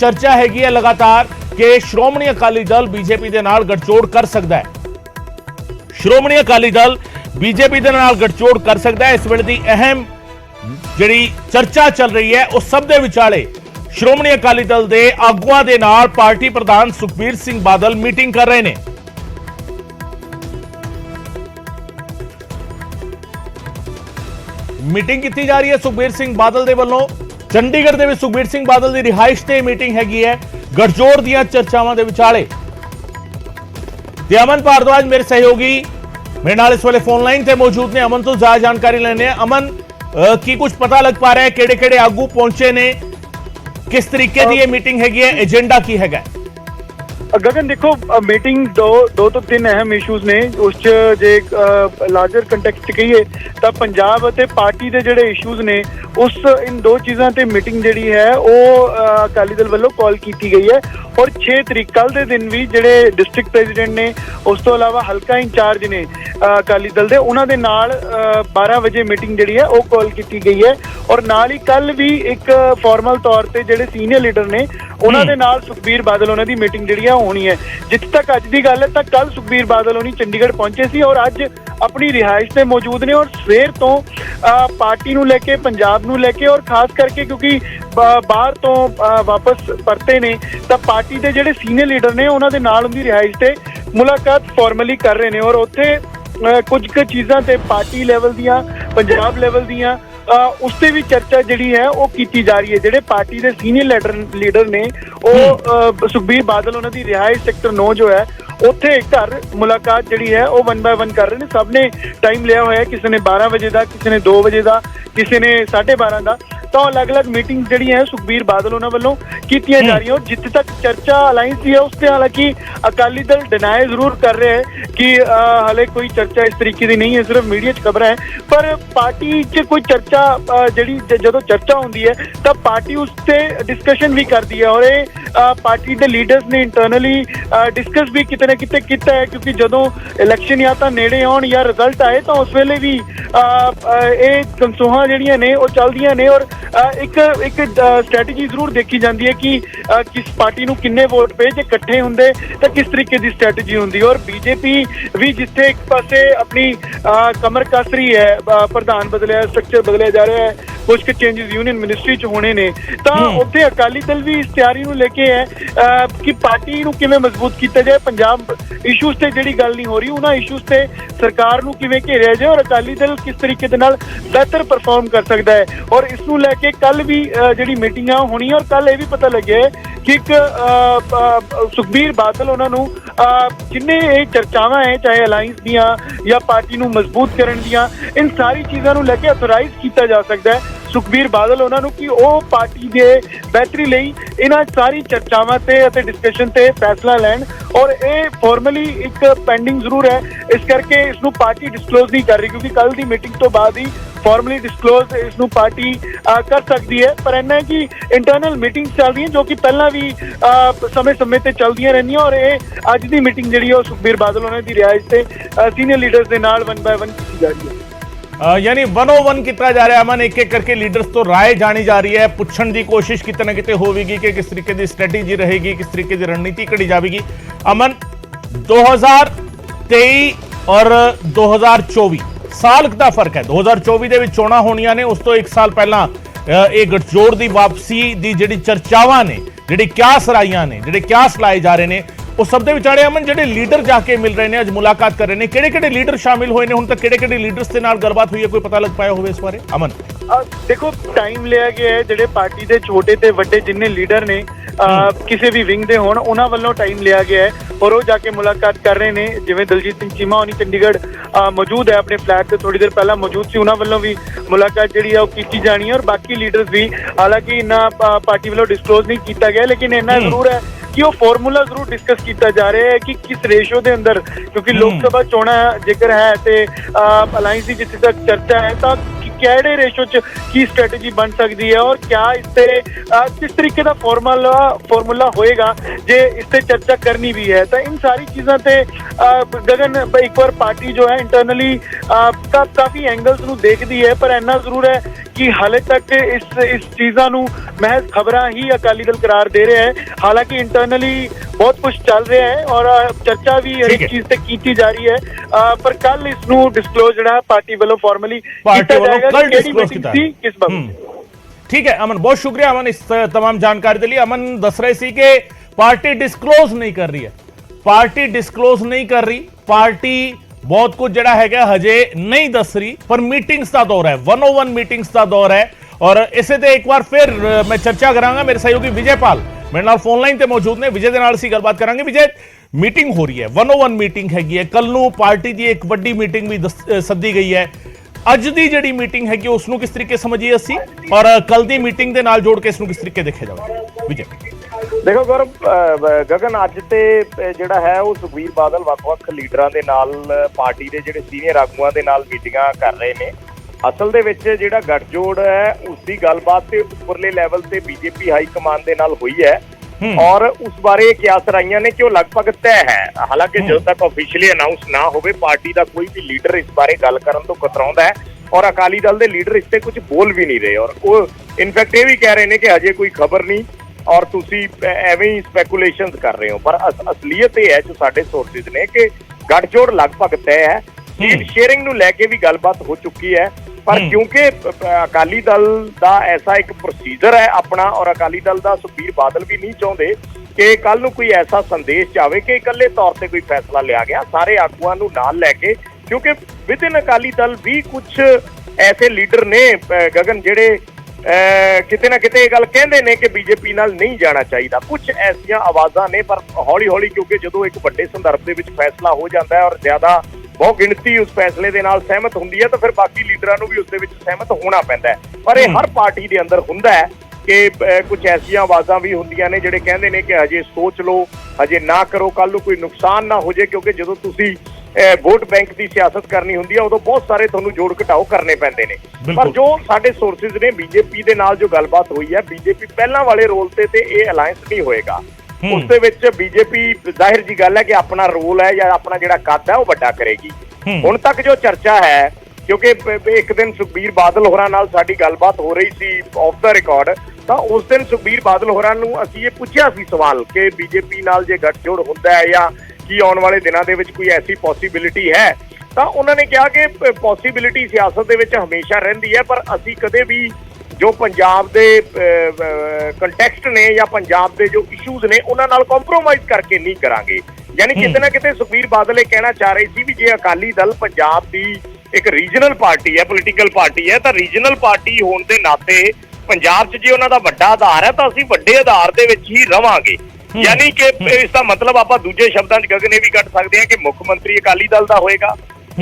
चर्चा हैगी है लगातार कि श्रोमणी अकाली दल बीजेपी दे नाल गठजोड़ कर सकता है। श्रोमणी अकाली दल बीजेपी दे नाल गठजोड़ कर सकता है। इस वेले दी अहम जिहड़ी चर्चा चल रही है उस सब दे विचाले श्रोमणी अकाली दल दे आगुआं दे नाल पार्टी प्रधान सुखबीर सिंह बादल मीटिंग कर रहे हैं। मीटिंग की जा रही है सुखबीर सिंह बादल दे वल्लों चंडीगढ़ दे विच सुखबीर सिंह बादल दी रिहाइश ते मीटिंग हैगी है गठजोड़ दीआं चर्चावां दे विचाले। ते अमन भारद्वाज मेरे सहयोगी मेरे नाल इस वेले फोन लाइन ते मौजूद ने। अमन तो ज्यादा जानकारी लेने। अमन की कुछ पता लग पा रहा है केड़े केड़े आगू पहुंचे ने, किस तरीके की ये मीटिंग हैगी है, एजेंडा की हैगा? गगन देखो मीटिंग दो तो तीन अहम इशूज ने उस जे लार्जर कंटेक्स्ट कहिए तो पंजाब ते पार्टी के जिहड़े इशूज ने उस इन दो चीज़ों ते मीटिंग जिहड़ी है वो अकाली दल वालों कॉल की गई है। और 6 तरीक कल के दिन भी जिहड़े डिस्ट्रिक्ट प्रेजिडेंट ने उस तो इलावा हल्का इंचार्ज ने अकाली दल दे उन्हां दे नाल 12 बजे मीटिंग जिहड़ी है वो कॉल की गई है। और नाल ही कल भी एक फॉर्मल तौर पर जिहड़े सीनियर लीडर ने उन्हां दे नाल सुखबीर बादल उन्हां दी मीटिंग जिहड़ी है होनी है। जिथे तक अज की गल है तो कल सुखबीर बादल होनी चंडीगढ़ पहुंचे सी और अज अपनी रिहाइश से मौजूद ने। और सवेर तो पार्टी नूं लेके पंजाब नूं लेके और खास करके क्योंकि बाहर तो वापस परते ने तो पार्टी के जिहड़े सीनियर लीडर ने उन्हां दे नाल उनदी रिहाइश से मुलाकात फॉर्मली कर रहे हैं। और उत्थे कुछ चीज़ां ते पार्टी लैवल दियां पंजाब लैवल दियां उससे भी चर्चा जिहड़ी है वो की जा रही है। जिहड़े पार्टी के सीनियर लीडर ने वो सुखबीर बादल उन्हां दी रिहाइश सेक्टर 9 जो है उत्थे घर मुलाकात जिहड़ी है वो 1 बाय 1 कर रहे हैं। सब ने टाइम लिया हुआ है, किसी ने 12 बजे का, किसी ने 2 बजे का, किसी ने 12:30 का। तो अलग अलग मीटिंग जिहड़ी है सुखबीर बादल उन्हां वल्लों कीतियां जा रही है। और जिथे तक चर्चा अलायंस की है उससे हालांकि अकाली दल डिनाई जरूर कर रहे हैं कि हाले कोई चर्चा इस तरीके की नहीं है, सिर्फ मीडिया च खबर है। पर पार्टी च कोई चर्चा जिहड़ी जदों चर्चा होंदी है तब पार्टी उससे डिस्कशन भी करती है। और ये पार्टी के लीडर्स ने इंटरनली डिस्कस भी किते ना किते कीता है क्योंकि जदों इलैक्शन या तो नेड़े आउण या रिजल्ट आए तो उस वेले भी ये कंसोहां जिहड़ियां ने वो चलदियां ने। और एक स्ट्रैटेजी जरूर देखी जाती है कि किस पार्टी नूं किन्ने वोट पे जे इकट्ठे हुंदे तो किस तरीके की स्ट्रैटेजी हुंदी। और बीजेपी भी जिथे एक पासे अपनी कमर कस रही है, प्रधान बदलिया, स्ट्रक्चर बदलिया जा रहा है, कुछ चेंजेस यूनियन मिनिस्ट्री च होने ने तो उत्थे अकाली दल भी इस तैयारी नूं लेके है कि पार्टी नूं किवें मजबूत किया जाए। पंजाब इशूज ते जिहड़ी गल नहीं हो रही उन्हां इशूज ते सरकार नूं किवें घेरिया जाए और अकाली दल किस तरीके दे नाल बेहतर परफॉर्म कर सकता है। और इस नूं लेके कल भी जिहड़ी मीटिंगां होनी है और कल ये भी पता लगे कि एक सुखबीर बादल उन्होंने जिन्ने ये चर्चावां है चाहे अलायंस दियां या पार्टी नूं मजबूत करन दियां इन सारी चीज़ों नूं लेके अथोराइज किया जा सकता है सुखबीर बादल उन्होंने कि वो पार्टी के बेहतरी लई इन्हां सारी चर्चावां ते डिस्कशन ते फैसला लैण। और ये फॉर्मली एक पेंडिंग जरूर है, इस करके इसनूं पार्टी डिस्कलोज नहीं कर रही क्योंकि कल की मीटिंग तो बाद ही फॉर्मली डिस्कलोज इसनूं पार्टी कर सकती है। पर इन्ना है कि इंटरनल मीटिंग चल रही जो कि पहला भी समय समय ते चलदियां रहिंदियां। और ये अज की मीटिंग जिहड़ी है सुखबीर बादल उन्हां दी रिहाइश ते सीनियर लीडर्स के नाल 1 बाय 1 की जा रही है। यानी 101 किया जा रहा है। अमन एक एक करके लीडर्स तो राय जानी जा रही है, पुछण की कोशिश किते ना किते होगी कि किस तरीके की स्ट्रैटेजी रहेगी, किस तरीके की रणनीति घड़ी जाएगी। अमन 2023 और 2024 साल का फर्क है। 2024 ਦੇ ਵਿੱਚ ਚੋਣਾਂ ਹੋਣੀਆਂ ਨੇ, ਉਸ ਤੋਂ 1 ਸਾਲ ਪਹਿਲਾਂ ਇਹ ਗਠਜੋੜ ਦੀ ਵਾਪਸੀ ਦੀ ਜਿਹੜੀ ਚਰਚਾਵਾਂ ਨੇ, ਜਿਹੜੇ ਕਿਆਸ ਰਾਈਆਂ ਨੇ, ਜਿਹੜੇ ਕਿਆਸ ਲਾਏ ਜਾ ਰਹੇ ਨੇ ਉਹ ਸਭ ਦੇ ਵਿਚਾਲੇ ਅਮਨ ਜਿਹੜੇ ਲੀਡਰ ਜਾ ਕੇ ਮਿਲ ਰਹੇ ਨੇ, ਅੱਜ ਮੁਲਾਕਾਤ ਕਰ ਰਹੇ ਨੇ, ਕਿਹੜੇ-ਕਿਹੜੇ ਲੀਡਰ ਸ਼ਾਮਿਲ ਹੋਏ ਨੇ, ਹੁਣ ਤੱਕ ਕਿਹੜੇ-ਕਿਹੜੇ ਲੀਡਰਸ ਦੇ ਨਾਲ ਗੱਲਬਾਤ ਹੋਈ ਹੈ, ਕੋਈ ਪਤਾ ਲੱਗ ਪਾਇਆ ਹੋਵੇ ਇਸ ਬਾਰੇ? ਅਮਨ देखो टाइम लिया गया है जिहड़े पार्टी के छोटे ते वड्डे जिन्ने लीडर ने किसी भी विंग दे होण उन्हां वल्लों टाइम लिया गया है और वो जाके मुलाकात कर रहे हैं। जिवें दलजीत सिंह चीमा होनी चंडीगढ़ मौजूद है अपने फ्लैट से थोड़ी देर पहला मौजूद सी, उन्हां वल्लों भी मुलाकात जिहड़ी है वो कीती जानी है। और बाकी लीडर्स भी हालांकि इन्ना पार्टी वल्लों डिस्कलोज नहीं किया गया लेकिन इन्ना जरूर है कि वो फॉर्मूला जरूर डिस्कस किया जा रहा है कि किस रेशो के अंदर क्योंकि लोकसभा चोणां जेकर है तो अलायंस की जिथे तक चर्चा है तो ਕਿਹੜੇ ਰੇਸ਼ੋ ਚ ਕੀ ਸਟ੍ਰੈਟਜੀ ਬਣ ਸਕਦੀ ਹੈ और क्या इससे किस तरीके का फॉर्मूला होएगा जे इससे चर्चा करनी भी है। तो इन सारी चीज़ों से गगन एक बार पार्टी जो है इंटरनली काफ़ी एंगल्स नूं देखती है पर इन्ना जरूर है कि क्योंकि हाले तक इस चीज़ों ਨੂੰ महज खबरां ही अकाली दल करार दे रहे हैं। हालांकि इंटरनली बहुत कुछ चल रहा है और चर्चा भी हर एक चीज़ ते की जा रही है, पर कल इसनू डिस्कलोज ਜਿਹੜਾ पार्टी ਵੱਲੋਂ फॉर्मली पार्टी ਵੱਲੋਂ कल डिस्कलोज ਕੀਤਾ किस बाबत। ठीक है अमन, बहुत शुक्रिया अमन इस तमाम जानकारी के लिए। अमन दस रहे सी कि पार्टी डिस्कलोज नहीं कर रही है, पार्टी डिस्कलोज नहीं कर रही, पार्टी बहुत कुछ जड़ा है हजे नहीं दस रही, पर मीटिंग्स का दौर है, 101 मीटिंग्स का दौर है। और इसे ते एक बार फिर मैं चर्चा करांगा, मेरे सहयोगी विजय पाल मेरे नाल फोन लाइन ते मौजूद ने, विजय दे नाल असीं गलबात करांगे। विजय, मीटिंग हो रही है, 101 मीटिंग हैगी है, कल नूं पार्टी की एक वड्डी मीटिंग भी सद्दी गई है। ਅੱਜ ਦੀ ਜਿਹੜੀ ਮੀਟਿੰਗ ਹੈਗੀ ਉਸ ਨੂੰ ਕਿਸ ਤਰੀਕੇ ਸਮਝੀਏ ਅਸੀਂ, ਔਰ ਕੱਲ ਦੀ ਮੀਟਿੰਗ ਦੇ ਨਾਲ ਜੋੜ ਕੇ ਇਸ ਨੂੰ ਕਿਸ ਤਰੀਕੇ ਦੇਖਿਆ ਜਾਵੇ? ਵਿਜੇ ਦੇਖੋ ਗੌਰਵ, ਗਗਨ ਅੱਜ ਤੇ ਜਿਹੜਾ ਹੈ ਉਹ ਸੁਖਬੀਰ ਬਾਦਲ ਵੱਖ-ਵੱਖ ਲੀਡਰਾਂ ਦੇ ਨਾਲ, ਪਾਰਟੀ ਦੇ ਜਿਹੜੇ ਸੀਨੀਅਰ ਆਗੂਆਂ ਦੇ ਨਾਲ ਮੀਟਿੰਗਾਂ ਕਰ ਰਹੇ ਨੇ। ਅਸਲ ਦੇ ਵਿੱਚ ਜਿਹੜਾ ਗੱਠਜੋੜ ਹੈ ਉਸ ਦੀ ਗੱਲਬਾਤ ਤੇ ਉੱਪਰਲੇ ਲੈਵਲ ਤੇ ਬੀਜੇਪੀ ਹਾਈ ਕਮਾਨ ਦੇ ਨਾਲ ਹੋਈ ਹੈ और उस बारे कियास राइयां ने कि वो लगभग तय है। हालांकि जब तक ऑफिशियली अनाउंस ना होवे पार्टी का कोई भी लीडर इस बारे गल करन तो कतराउंदा है, और अकाली दल के लीडर इससे कुछ बोल भी नहीं रहे, और वो इनफैक्ट ये भी कह रहे हैं कि हजे कोई खबर नहीं और तुसी एवें ही स्पैकुलेशंस कर रहे हो। पर असलीयत ये है जो साडे सोर्सेज ने कि गठजोड़ लगभग तय है। सीट शेयरिंग नूं लैके भी गलबात हो चुकी है, पर क्योंकि अकाली दल का ऐसा एक प्रोसीजर है अपना, और अकाली दल का सुखबीर बादल भी नहीं चाहते कि कल नूं कोई ऐसा संदेश जाए कि इकल्ले तौर पर कोई फैसला लिया गया, सारे आगुआं नूं नाल लैके, क्योंकि विद इन अकाली दल भी कुछ ऐसे लीडर ने गगन जिहड़े किते ना किते गल कहंदे ने कि बीजेपी नाल नहीं जाना चाहिए। कुछ ऐसियां आवाज़ां ने, पर हौली हौली क्योंकि जदों एक वड्डे संदर्भ दे विच फैसला हो जाता है और ज़्यादा बहुत गिणती उस फैसले दे नाल सहमत हुंदी है, तो फिर बाकी लीडरां नूं भी उस दे विच सहमत होना पैंदा है। पर ये हर पार्टी दे अंदर हुंदा है कि कुछ ऐसियां आवाज़ां भी हुंदियां ने जिहड़े कहंदे ने कि हजे सोच लो, हजे ना करो, कल नूं कोई नुकसान ना हो जाए, क्योंकि जदों तुसीं वोट बैंक की सियासत करनी होंदी है उदों बहुत सारे तुहानूं जोड़ घटाओ करने पैंदे ने। पर जो साडे सोर्सेज ने बीजेपी दे नाल जो गलबात हुई है, बीजेपी पहलां वाले रोल ते ये अलायंस नहीं होएगा। उस दे विच बीजेपी जाहिर जी गल है कि अपना रोल है या अपना जिहड़ा कद है वो वड्डा करेगी। हुण तक जो चर्चा है, क्योंकि एक दिन सुखबीर बादल होरां नाल साडी गलबात हो रही सी ऑफ द रिकॉर्ड, तो उस दिन सुखबीर बादल होरां नूं असीं ये पुछिया सी सवाल कि बीजेपी नाल जे गठजोड़ हुंदा है या की आने वाले दिनों के कोई ऐसी पॉसिबिलिटी है, तो उन्होंने कहा कि पॉसिबिलिटी सियासत के विच हमेशा रहिंदी है, पर असी कदे भी जो पंजाब के कंटैक्सट ने या पंजाब के जो इशूज़ ने उन्हां नाल कॉम्प्रोमाइज़ करके नहीं करांगे। यानी किते ना किते सुखबीर बादल ये कहना चाह रहे सी भी जे अकाली दल पंजाब की एक रीजनल पार्टी है, पोलीटिकल पार्टी है, तो रीजनल पार्टी होने के नाते पंजाब च जे उन्हां दा वड्डा आधार है तो असीं वड्डे आधार दे विच ही रवांगे। यानी कि इसका मतलब आप दूजे शब्दों गगन भी कट सकते हैं कि मुख्यमंत्री अकाली दल का होएगा,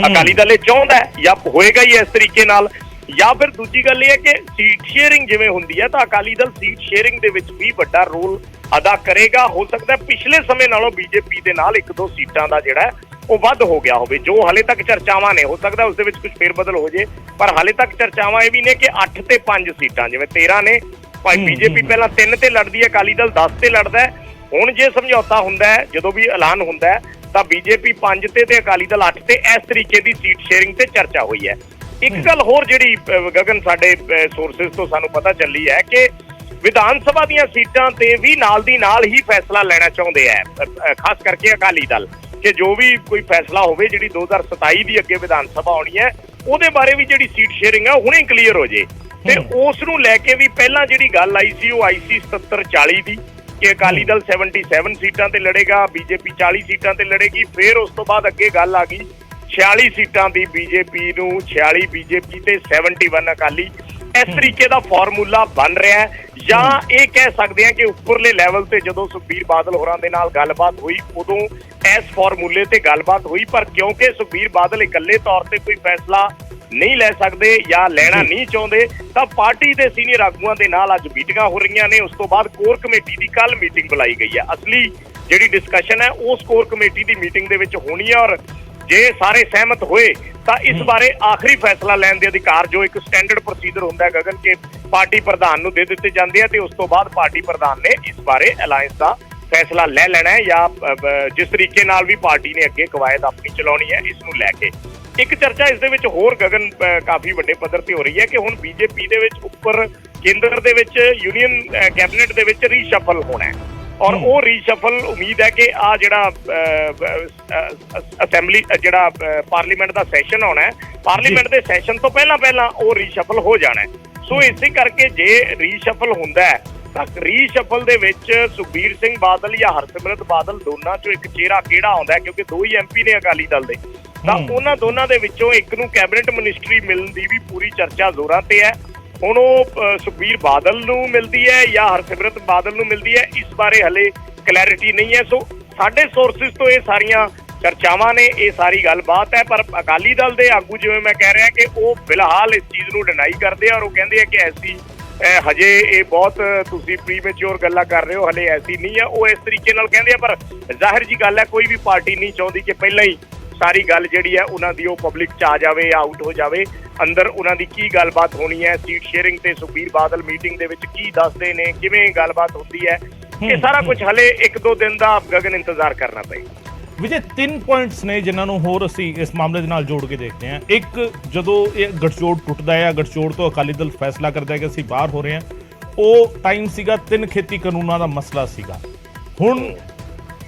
अकाली दल चाहता है या होएगा ही इस तरीके नाल, या फिर दूजी गल यह है कि सीट शेयरिंग जिवें हुंदी है तो अकाली दल सीट शेयरिंग दे विच भी बड़ा रोल अदा करेगा। हो सकता है पिछले समय नालों बीजेपी दे नाल 1-2 सीटां दा जिहड़ा है वो वध हो गया होवे, जो हाले तक चर्चावां ने, हो सकता है उस दे विच कुछ फेरबदल हो जाए, पर हाले तक चर्चावां ये भी ने कि 8 ते 5 सीटां, जिवें 13 ने बीजेपी पहलां 3 ते लड़दी है, अकाली दल 10 ते लड़दा है। हुण जे समझौता हुंदा है, जदों भी ऐलान हुंदा है, तो बीजेपी 5 ते अकाली दल 8 ते, इस तरीके की सीट शेयरिंग ते चर्चा हुई है। एक गल होर जिहड़ी गगन साडे सोर्सेज तो सानूं पता चली है कि विधान सभा दीयां सीटां ते भी नाल दी नाल ही फैसला लेना चाहुंदे है, खास करके अकाली दल, कि जो भी कोई फैसला होवे जिहड़ी 2027 दी अगे विधान सभा आउणी है ਉਹਦੇ ਬਾਰੇ ਵੀ ਜਿਹੜੀ ਸੀਟ ਸ਼ੇਅਰਿੰਗ ਹੈ ਹੁਣੇ ਕਲੀਅਰ ਹੋ ਜੇ। ਤੇ ਉਸ ਨੂੰ ਲੈ ਕੇ ਵੀ ਪਹਿਲਾਂ ਜਿਹੜੀ ਗੱਲ ਆਈ ਸੀ ਉਹ ਆਈ ਸੀ 77-40 ਦੀ ਕਿ ਅਕਾਲੀ ਦਲ 77 ਸੀਟਾਂ ਤੇ ਲੜੇਗਾ, ਬੀਜੇਪੀ 40 ਸੀਟਾਂ ਤੇ ਲੜੇਗੀ। ਫਿਰ ਉਸ ਤੋਂ ਬਾਅਦ ਅੱਗੇ ਗੱਲ ਆ ਗਈ 46 ਸੀਟਾਂ ਦੀ ਬੀਜੇਪੀ ਨੂੰ, 46 ਬੀਜੇਪੀ ਤੇ 71 ਅਕਾਲੀ। ਇਸ ਤਰੀਕੇ ਦਾ ਫਾਰਮੂਲਾ ਬਣ ਰਿਹਾ ਹੈ। ਜਾਂ ਇਹ ਕਹਿ ਸਕਦੇ ਹਾਂ ਕਿ ਉੱਪਰਲੇ ਲੈਵਲ ਤੇ ਜਦੋਂ ਸੁਖਬੀਰ ਬਾਦਲ ਹੋਰਾਂ ਦੇ ਨਾਲ ਗੱਲਬਾਤ ਹੋਈ ਉਦੋਂ ਇਸ ਫਾਰਮੂਲੇ ਤੇ ਗੱਲਬਾਤ ਹੋਈ, ਪਰ ਕਿਉਂਕਿ ਸੁਖਬੀਰ ਬਾਦਲ ਇਕੱਲੇ ਤੌਰ ਤੇ ਕੋਈ ਫੈਸਲਾ ਨਹੀਂ ਲੈ ਸਕਦੇ ਜਾਂ ਲੈਣਾ ਨਹੀਂ ਚਾਹੁੰਦੇ, ਤਾਂ ਪਾਰਟੀ ਦੇ ਸੀਨੀਅਰ ਆਗੂਆਂ ਦੇ ਨਾਲ ਅੱਜ ਮੀਟਿੰਗਾਂ ਹੋ ਰਹੀਆਂ ਨੇ। ਉਸ ਤੋਂ ਬਾਅਦ ਕੋਰ ਕਮੇਟੀ ਦੀ ਕੱਲ ਮੀਟਿੰਗ ਬੁਲਾਈ ਗਈ ਹੈ। ਅਸਲੀ ਜਿਹੜੀ ਡਿਸਕਸ਼ਨ ਹੈ ਉਸ ਕੋਰ ਕਮੇਟੀ ਦੀ ਮੀਟਿੰਗ ਦੇ ਵਿੱਚ ਹੋਣੀ ਹੈ, ਔਰ ਜੇ ਸਾਰੇ ਸਹਿਮਤ ਹੋਏ ਤਾਂ ਇਸ ਬਾਰੇ ਆਖਰੀ ਫੈਸਲਾ ਲੈਣ ਦੇ ਅਧਿਕਾਰ ਜੋ ਇੱਕ ਸਟੈਂਡਰਡ ਪ੍ਰੋਸੀਜਰ ਹੁੰਦਾ ਹੈ ਗਗਨ ਕੇ ਪਾਰਟੀ ਪ੍ਰਧਾਨ ਨੂੰ ਦੇ ਦਿੱਤੇ ਜਾਂਦੇ ਆ, ਤੇ ਉਸ ਤੋਂ ਬਾਅਦ ਪਾਰਟੀ ਪ੍ਰਧਾਨ ਨੇ ਇਸ ਬਾਰੇ ਅਲਾਇੰਸ ਦਾ ਫੈਸਲਾ ਲੈ ਲੈਣਾ ਹੈ ਜਾਂ ਜਿਸ ਤਰੀਕੇ ਨਾਲ ਵੀ ਪਾਰਟੀ ਨੇ ਅੱਗੇ ਕਵਾਇਦ ਆਪਣੀ ਚਲਾਉਣੀ ਹੈ ਇਸ ਨੂੰ ਲੈ ਕੇ। ਇੱਕ ਚਰਚਾ ਇਸ ਦੇ ਵਿੱਚ ਹੋਰ ਗਗਨ ਕਾਫੀ ਵੱਡੇ ਪੱਧਰ ਤੇ ਹੋ ਰਹੀ ਹੈ ਕਿ ਹੁਣ ਬੀਜੇਪੀ ਦੇ ਵਿੱਚ ਉੱਪਰ ਕੇਂਦਰ ਦੇ ਵਿੱਚ ਯੂਨੀਅਨ ਕੈਬਨਿਟ ਦੇ ਵਿੱਚ ਰੀਸ਼ਫਲ ਹੋਣਾ ਹੈ ਔਰ ਉਹ ਰੀਸ਼ਫਲ ਉਮੀਦ ਹੈ ਕਿ ਆ ਜਿਹੜਾ ਅਸੈਂਬਲੀ ਜਿਹੜਾ ਪਾਰਲੀਮੈਂਟ ਦਾ ਸੈਸ਼ਨ ਆਉਣਾ ਹੈ, ਪਾਰਲੀਮੈਂਟ ਦੇ ਸੈਸ਼ਨ ਤੋਂ ਪਹਿਲਾਂ ਉਹ ਰੀਸ਼ਫਲ ਹੋ ਜਾਣਾ ਹੈ। ਸੋ ਇਸੇ ਕਰਕੇ ਜੇ ਰੀਸ਼ਫਲ ਹੁੰਦਾ ਹੈ ਤਾਂ ਰੀਸ਼ਫਲ ਦੇ ਵਿੱਚ ਸੁਖਬੀਰ ਸਿੰਘ ਬਾਦਲ ਜਾਂ ਹਰਸਿਮਰਤ ਬਾਦਲ ਦੋਨਾਂ ਚੋਂ ਇੱਕ ਚਿਹਰਾ ਕਿਹੜਾ ਆਉਂਦਾ ਹੈ, ਕਿਉਂਕਿ ਦੋ ਹੀ ਐਮਪੀ ਨੇ ਅਕਾਲੀ ਦਲ ਦੇ, ਤਾਂ ਉਹਨਾਂ ਦੋਨਾਂ ਦੇ ਵਿੱਚੋਂ ਇੱਕ ਨੂੰ ਕੈਬਨਿਟ ਮਿਨਿਸਟਰੀ ਮਿਲਣ ਦੀ ਵੀ ਪੂਰੀ ਚਰਚਾ ਜ਼ੋਰਾਂ ਤੇ ਹੈ। ਹੁਣ ਉਹ ਸੁਖਬੀਰ ਬਾਦਲ ਨੂੰ ਮਿਲਦੀ ਹੈ ਜਾਂ ਹਰਸਿਮਰਤ ਬਾਦਲ ਨੂੰ ਮਿਲਦੀ ਹੈ, ਇਸ ਬਾਰੇ ਹਲੇ ਕਲੈਰਿਟੀ ਨਹੀਂ ਹੈ। ਸੋ ਸਾਡੇ ਸੋਰਸਿਸ ਤੋਂ ਇਹ ਸਾਰੀਆਂ ਚਰਚਾਵਾਂ ਨੇ, ਇਹ ਸਾਰੀ ਗੱਲਬਾਤ ਹੈ। ਪਰ ਅਕਾਲੀ ਦਲ ਦੇ ਆਗੂ ਜਿਵੇਂ ਮੈਂ ਕਹਿ ਰਿਹਾ ਕਿ ਉਹ ਫਿਲਹਾਲ ਇਸ ਚੀਜ਼ ਨੂੰ ਡਿਨਾਈ ਕਰਦੇ ਆ ਔਰ ਉਹ ਕਹਿੰਦੇ ਆ ਕਿ ਐਸੀ ਹਜੇ ਇਹ ਬਹੁਤ ਤੁਸੀਂ ਪ੍ਰੀਮੈਚੁਰ ਗੱਲਾਂ ਕਰ ਰਹੇ ਹੋ, ਹਲੇ ਐਸੀ ਨਹੀਂ ਹੈ। ਉਹ ਇਸ ਤਰੀਕੇ ਨਾਲ ਕਹਿੰਦੇ ਆ, ਪਰ ਜ਼ਾਹਿਰ ਜੀ ਗੱਲ ਹੈ ਕੋਈ ਵੀ ਪਾਰਟੀ ਨਹੀਂ ਚਾਹੁੰਦੀ ਕਿ ਪਹਿਲਾਂ ਹੀ ਸਾਰੀ ਗੱਲ ਜਿਹੜੀ ਹੈ ਉਹਨਾਂ ਦੀ ਉਹ ਪਬਲਿਕ 'ਚ ਆ ਜਾਵੇ ਜਾਂ ਆਊਟ ਹੋ ਜਾਵੇ। ਅੰਦਰ ਉਹਨਾਂ ਦੀ ਕੀ ਗੱਲਬਾਤ ਹੋਣੀ ਹੈ, ਸੀਟ ਸ਼ੇਅਰਿੰਗ ਤੇ ਸੁਖਬੀਰ ਬਾਦਲ ਮੀਟਿੰਗ ਦੇ ਵਿੱਚ ਕੀ ਦੱਸਦੇ ਨੇ, ਕਿਵੇਂ ਗੱਲਬਾਤ ਹੁੰਦੀ ਹੈ, ਇਹ ਸਾਰਾ ਕੁਝ ਹਲੇ 1-2 ਦਿਨ ਦਾ ਗਗਨ ਇੰਤਜ਼ਾਰ ਕਰਨਾ ਪਏਗਾ। ਵਿਜੇ 3 ਪੁਆਇੰਟਸ ਨੇ ਜਿਨ੍ਹਾਂ ਨੂੰ ਹੋਰ ਅਸੀਂ ਇਸ ਮਾਮਲੇ ਦੇ ਨਾਲ ਜੋੜ ਕੇ ਦੇਖਦੇ ਹਾਂ। ਇੱਕ, ਜਦੋਂ ਇਹ ਗੱਠਜੋੜ ਟੁੱਟਦਾ ਹੈ, ਗੱਠਜੋੜ ਤੋਂ ਅਕਾਲੀ ਦਲ ਫੈਸਲਾ ਕਰਦਾ ਹੈ ਕਿ ਅਸੀਂ ਬਾਹਰ ਹੋ ਰਹੇ ਹਾਂ, ਉਹ ਟਾਈਮ ਸੀਗਾ 3 ਖੇਤੀ ਕਾਨੂੰਨਾਂ ਦਾ ਮਸਲਾ ਸੀਗਾ। ਹੁਣ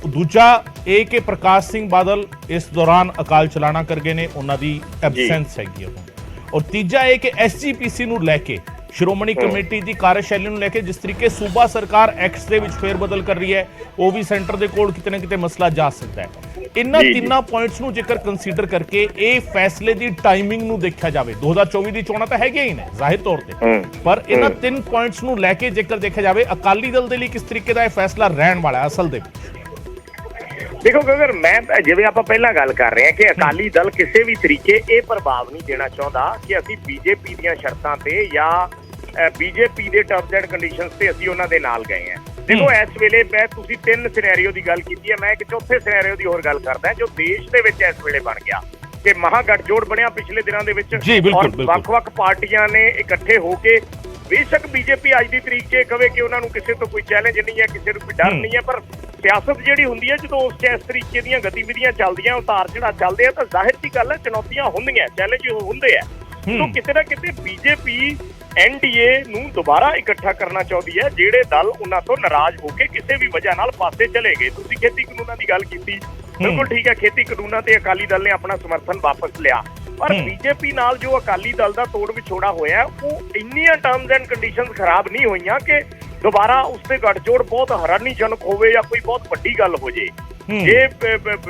ਦੂਜਾ ਇਹ ਕਿ ਪ੍ਰਕਾਸ਼ ਸਿੰਘ ਬਾਦਲ ਇਸ ਦੌਰਾਨ ਅਕਾਲ ਚਲਾਣਾ ਕਰ ਗਏ ਨੇ, ਉਹਨਾਂ ਦੀ ਐਬਸੈਂਸ ਹੈਗੀ ਹੁਣ। ਔਰ ਤੀਜਾ ਇਹ ਕਿ ਐਸਜੀਪੀਸੀ ਨੂੰ ਲੈ ਕੇ, ਸ਼੍ਰੋਮਣੀ ਕਮੇਟੀ ਦੀ ਕਾਰਜਸ਼ੈਲੀ ਨੂੰ ਲੈ ਕੇ ਜਿਸ ਤਰੀਕੇ ਸੂਬਾ ਸਰਕਾਰ ਐਕਟਸ ਦੇ ਵਿੱਚ ਫੇਰਬਦਲ ਕਰ ਰਹੀ ਹੈ, ਉਹ ਵੀ ਸੈਂਟਰ ਦੇ ਕੋਲ ਕਿਤੇ ਨਾ ਕਿਤੇ ਮਸਲਾ ਜਾ ਸਕਦਾ ਹੈ। ਇਹਨਾਂ ਤਿੰਨਾਂ ਪੁਆਇੰਟਸ ਨੂੰ ਜੇਕਰ ਕੰਸੀਡਰ ਕਰਕੇ ਇਹ ਫੈਸਲੇ ਦੀ ਟਾਈਮਿੰਗ ਨੂੰ ਦੇਖਿਆ ਜਾਵੇ, 2024 ਦੀ ਚੋਣਾਂ ਤਾਂ ਹੈਗੀਆਂ ਹੀ ਨੇ ਜ਼ਾਹਿਰ ਤੌਰ ਤੇ, ਪਰ ਇਹਨਾਂ 3 ਪੁਆਇੰਟਸ ਨੂੰ ਲੈ ਕੇ ਜੇਕਰ ਦੇਖਿਆ ਜਾਵੇ ਅਕਾਲੀ ਦਲ ਦੇ ਲਈ ਕਿਸ ਤਰੀਕੇ ਦਾ ਇਹ ਫੈਸਲਾ ਰਹਿਣ ਵਾਲਾ ਹੈ ਅਸਲ ਦੇ ਵਿੱਚ? ਦੇਖੋ ਅਗਰ ਮੈਂ ਜਿਵੇਂ ਆਪਾਂ ਪਹਿਲਾਂ ਗੱਲ ਕਰ ਰਹੇ ਹਾਂ ਕਿ ਅਕਾਲੀ ਦਲ ਕਿਸੇ ਵੀ ਤਰੀਕੇ ਇਹ ਪ੍ਰਭਾਵ ਨਹੀਂ ਦੇਣਾ ਚਾਹੁੰਦਾ ਕਿ ਅਸੀਂ ਬੀਜੇਪੀ ਦੀਆਂ ਸ਼ਰਤਾਂ ਤੇ ਜਾਂ ਬੀਜੇਪੀ ਦੇ ਟਰਮਸ ਐਂਡ ਕੰਡੀਸ਼ਨਸ ਤੇ ਅਸੀਂ ਉਹਨਾਂ ਦੇ ਨਾਲ ਗਏ ਹਾਂ। ਦੇਖੋ ਇਸ ਵੇਲੇ ਮੈਂ ਤੁਸੀਂ 3 ਸਿਨੈਰੀਓ ਦੀ ਗੱਲ ਕੀਤੀ ਹੈ, ਮੈਂ ਇੱਕ ਚੌਥੇ ਸਿਨੈਰੀਓ ਦੀ ਹੋਰ ਗੱਲ ਕਰਦਾ ਜੋ ਦੇਸ਼ ਦੇ ਵਿੱਚ ਇਸ ਵੇਲੇ ਬਣ ਗਿਆ ਕਿ ਮਹਾਗਠਜੋੜ ਬਣਿਆ ਪਿਛਲੇ ਦਿਨਾਂ ਦੇ ਵਿੱਚ ਔਰ ਵੱਖ-ਵੱਖ ਪਾਰਟੀਆਂ ਨੇ ਇਕੱਠੇ ਹੋ ਕੇ, ਬੇਸ਼ੱਕ ਬੀਜੇਪੀ ਅੱਜ ਦੀ ਤਰੀਕ 'ਚ ਕਵੇ ਕਿ ਉਹਨਾਂ ਨੂੰ ਕਿਸੇ ਤੋਂ ਕੋਈ ਚੈਲੰਜ ਨਹੀਂ ਹੈ, ਕਿਸੇ ਨੂੰ ਕੋਈ ਡਰ ਨਹੀਂ ਹੈ, ਪਰ ਸਿਆਸਤ ਜਿਹੜੀ ਹੁੰਦੀ ਹੈ ਜਦੋਂ ਉਸ 'ਚ ਇਸ ਤਰੀਕੇ ਦੀਆਂ ਗਤੀਵਿਧੀਆਂ ਚੱਲਦੀਆਂ, ਉਤਾਰ ਚੜ੍ਹਾਅ ਚੱਲਦੇ ਆ, ਤਾਂ ਜ਼ਾਹਿਰ ਦੀ ਗੱਲ ਹੈ ਚੁਣੌਤੀਆਂ ਹੁੰਦੀਆਂ, ਚੈਲੰਜ ਹੁੰਦੇ ਆ। ਸੋ ਕਿਤੇ ਨਾ ਕਿਤੇ ਬੀਜੇਪੀ ਐਨਡੀਏ ਨੂੰ ਦੁਬਾਰਾ ਇਕੱਠਾ ਕਰਨਾ ਚਾਹੁੰਦੀ ਹੈ, ਜਿਹੜੇ ਦਲ ਉਹਨਾਂ ਤੋਂ ਨਾਰਾਜ਼ ਹੋ ਕੇ ਕਿਸੇ ਵੀ ਵਜ੍ਹਾ ਨਾਲ ਪਾਸੇ ਚਲੇ ਗਏ। ਤੁਸੀਂ ਖੇਤੀ ਕਾਨੂੰਨਾਂ ਦੀ ਗੱਲ ਕੀਤੀ, ਬਿਲਕੁਲ ਠੀਕ ਹੈ, ਖੇਤੀ ਕਾਨੂੰਨਾਂ ਤੇ ਅਕਾਲੀ ਦਲ ਨੇ ਆਪਣਾ ਸਮਰਥਨ ਵਾਪਸ ਲਿਆ, ਪਰ ਬੀਜੇਪੀ ਨਾਲ ਜੋ ਅਕਾਲੀ ਦਲ ਦਾ ਤੋੜ ਵਿਛੋੜਾ ਹੋਇਆ ਉਹ ਇੰਨੀਆਂ ਟਰਮਸ ਐਂਡ ਕੰਡੀਸ਼ਨਸ ਖਰਾਬ ਨਹੀਂ ਹੋਈਆਂ ਕਿ ਦੁਬਾਰਾ ਉਸ ਤੇ ਗੱਠਜੋੜ ਬਹੁਤ ਹੈਰਾਨੀਜਨਕ ਹੋਵੇ ਜਾਂ ਕੋਈ ਬਹੁਤ ਵੱਡੀ ਗੱਲ ਹੋ ਜੇ। ਜੇ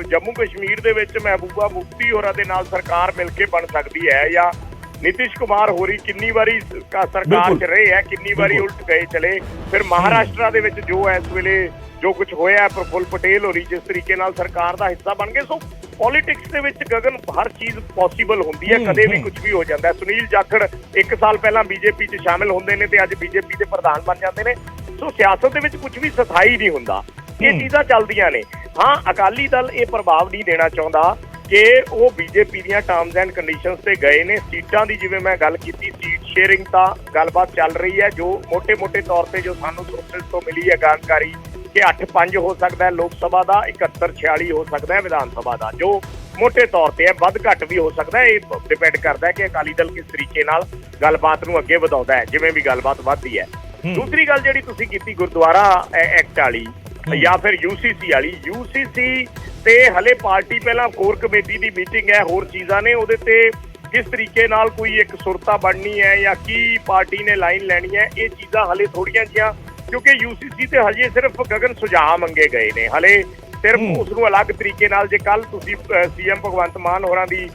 ਜੰਮੂ ਕਸ਼ਮੀਰ ਦੇ ਵਿੱਚ ਮਹਿਬੂਬਾ ਮੁਫਤੀ ਹੋਰਾਂ ਦੇ ਨਾਲ ਸਰਕਾਰ ਮਿਲ ਕੇ ਬਣ ਸਕਦੀ ਹੈ, ਜਾਂ ਨਿਤਿਸ਼ ਕੁਮਾਰ ਹੋਰੀ ਕਿੰਨੀ ਵਾਰੀ ਸਰਕਾਰ 'ਚ ਰਹੇ ਹੈ, ਕਿੰਨੀ ਵਾਰੀ ਉਲਟ ਗਏ ਚਲੇ, ਫਿਰ ਮਹਾਰਾਸ਼ਟਰ ਦੇ ਵਿੱਚ ਜੋ ਇਸ ਵੇਲੇ ਜੋ ਕੁਝ ਹੋਇਆ, ਪ੍ਰਫੁੱਲ ਪਟੇਲ ਹੋਰੀ ਜਿਸ ਤਰੀਕੇ ਨਾਲ ਸਰਕਾਰ ਦਾ ਹਿੱਸਾ ਬਣ ਗਏ। ਸੋ ਪੋਲਿਟਿਕਸ ਦੇ ਵਿੱਚ ਗਗਨ ਹਰ ਚੀਜ਼ ਪੋਸੀਬਲ ਹੁੰਦੀ ਹੈ, ਕਦੇ ਵੀ ਕੁਝ ਵੀ ਹੋ ਜਾਂਦਾ ਹੈ। ਸੁਨੀਲ ਜਾਖੜ 1 ਸਾਲ ਪਹਿਲਾਂ ਬੀਜੇਪੀ 'ਚ ਸ਼ਾਮਿਲ ਹੁੰਦੇ ਨੇ ਤੇ ਅੱਜ ਬੀਜੇਪੀ ਦੇ ਪ੍ਰਧਾਨ ਬਣ ਜਾਂਦੇ ਨੇ। ਸੋ ਸਿਆਸਤ ਦੇ ਵਿੱਚ ਕੁਝ ਵੀ ਸਥਾਈ ਨਹੀਂ ਹੁੰਦਾ, ਇਹ ਚੀਜ਼ਾਂ ਚੱਲਦੀਆਂ ਨੇ। ਹਾਂ, ਅਕਾਲੀ ਦਲ ਇਹ ਪ੍ਰਭਾਵ ਨਹੀਂ ਦੇਣਾ ਚਾਹੁੰਦਾ ਕਿ ਉਹ ਬੀਜੇਪੀ ਦੀਆਂ ਟਰਮਸ ਐਂਡ ਕੰਡੀਸ਼ਨਸ ਤੇ ਗਏ ਨੇ। ਸੀਟਾਂ ਦੀ ਜਿਵੇਂ ਮੈਂ ਗੱਲ ਕੀਤੀ, ਸੀਟ ਸ਼ੇਅਰਿੰਗ ਤਾਂ ਗੱਲਬਾਤ ਚੱਲ ਰਹੀ ਹੈ, ਜੋ ਮੋਟੇ-ਮੋਟੇ ਤੌਰ ਤੇ ਜੋ ਸਾਨੂੰ ਸੋਰਸਿਸ ਤੋਂ ਮਿਲੀ ਹੈ ਜਾਣਕਾਰੀ ਕਿ 8-5 ਹੋ ਸਕਦਾ ਹੈ ਲੋਕ ਸਭਾ ਦਾ, 71-46 ਹੋ ਸਕਦਾ ਹੈ ਵਿਧਾਨ ਸਭਾ ਦਾ, ਜੋ ਮੋਟੇ ਤੌਰ ਤੇ ਹੈ, ਵੱਧ ਘੱਟ ਵੀ ਹੋ ਸਕਦਾ ਹੈ। ਇਹ ਡਿਪੈਂਡ ਕਰਦਾ ਹੈ ਕਿ ਅਕਾਲੀ ਦਲ ਕਿਸ ਤਰੀਕੇ ਨਾਲ ਗੱਲਬਾਤ ਨੂੰ ਅੱਗੇ ਵਧਾਉਂਦਾ ਹੈ, ਜਿਵੇਂ ਵੀ ਗੱਲਬਾਤ ਵੱਧਦੀ ਹੈ। ਦੂਸਰੀ ਗੱਲ ਜਿਹੜੀ ਤੁਸੀਂ ਕੀਤੀ ਗੁਰਦੁਆਰਾ ਐਕਟ ਵਾਲੀ ਜਾਂ ਫਿਰ ਯੂਸੀਸੀ ਵਾਲੀ, ਯੂਸੀਸੀ ਤੇ ਹਲੇ ਪਾਰਟੀ ਪਹਿਲਾਂ ਕੋਰ ਕਮੇਟੀ ਦੀ ਮੀਟਿੰਗ ਹੈ, ਹੋਰ ਚੀਜ਼ਾਂ ਨੇ, ਉਹਦੇ ਤੇ ਕਿਸ ਤਰੀਕੇ ਨਾਲ ਕੋਈ ਇੱਕ ਸੁਰਤਾ ਬਣਨੀ ਹੈ ਜਾਂ ਕੀ ਪਾਰਟੀ ਨੇ ਲਾਈਨ ਲੈਣੀ ਹੈ, ਇਹ ਚੀਜ਼ਾਂ ਹਲੇ ਥੋੜੀਆਂ ਜਿਹੀਆਂ, ਕਿਉਂਕਿ ਯੂਸੀਸੀ ਤੇ ਹਜੇ ਸਿਰਫ ਗਗਨ ਸੁਝਾਅ ਮੰਗੇ ਗਏ ਨੇ, ਹਲੇ ਸਿਰਫ ਉਸ ਨੂੰ ਅਲੱਗ ਤਰੀਕੇ ਨਾਲ। ਜੇ ਕੱਲ ਤੁਸੀਂ ਸੀਐਮ ਭਗਵੰਤ ਮਾਨ ਹੋਰਾਂ ਦੀ